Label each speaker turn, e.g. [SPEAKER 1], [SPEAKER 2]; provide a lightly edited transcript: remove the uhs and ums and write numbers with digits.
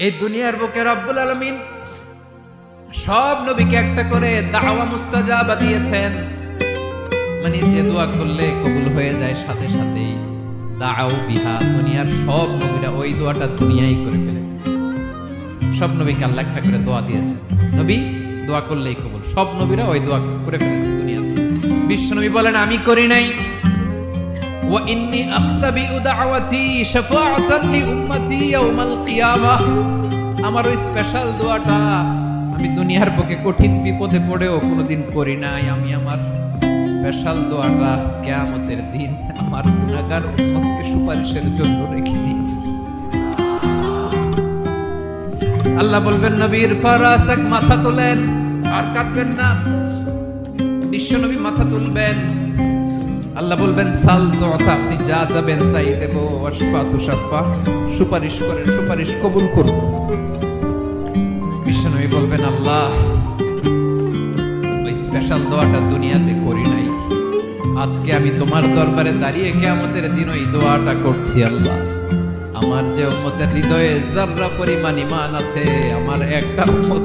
[SPEAKER 1] এই দুনিয়ার বুকে রব্বুল আলামিন সব নবীকে একটা করে দাওয়া মুস্তাজাবা দিয়েছেন। মানে যে দোয়া করলে কবুল হয়ে যায় সাথে সাথেই। দাও বিহা, দুনিয়ার সব নবীরা ওই দোয়াটা দুনিয়ায় করে ফেলেছে। সব নবীকে আল্লাহ একটা করে দোয়া দিয়েছে, নবী দোয়া করলেই কবুল। সব নবীরা ওই দোয়া করে ফেলেছে দুনিয়াতে। বিশ্ব নবী বলেন আমি করি নাই। ওয়া ইন্নী আখতাবিউ দাওয়াতি শাফাআতান লি উম্মতি ইয়াউমাল কিয়ামাহ। আমার ওই স্পেশাল দোয়াটা আমি দুনিয়ার বুকে কঠিন বিপদে পড়েও কোনোদিন করি নাই। আমি আমার স্পেশাল দোয়াটা কিয়ামতের দিন আমার গুনাহগার উম্মতকে সুপারিশের জন্য রেখে দিয়েছি। আল্লাহ বলবেন নবীর ফারাসাক, মাথা তোলেন, আর কাটবেন না। বিশ্ব নবী মাথা তুলবেন। আল্লাহ বলবেন সাল তোতা, আপনি যা যাবেন তাই দেব। ওয়াশফা তুশাফা, সুপারিশ করেন, সুপারিশ কবুল করব। বিশ্ব নবী বলবেন আল্লাহ ওই স্পেশাল দোয়াটা দুনিয়াতে করি নাই, আজকে আমি তোমার দরবারে দাঁড়িয়ে কিয়ামতের দিন ওই দোয়াটা করছি। আল্লাহ আমার যে উম্মতের হৃদয়ে যাররা পরিমাণ ঈমান আছে, আমার একটা উম্মত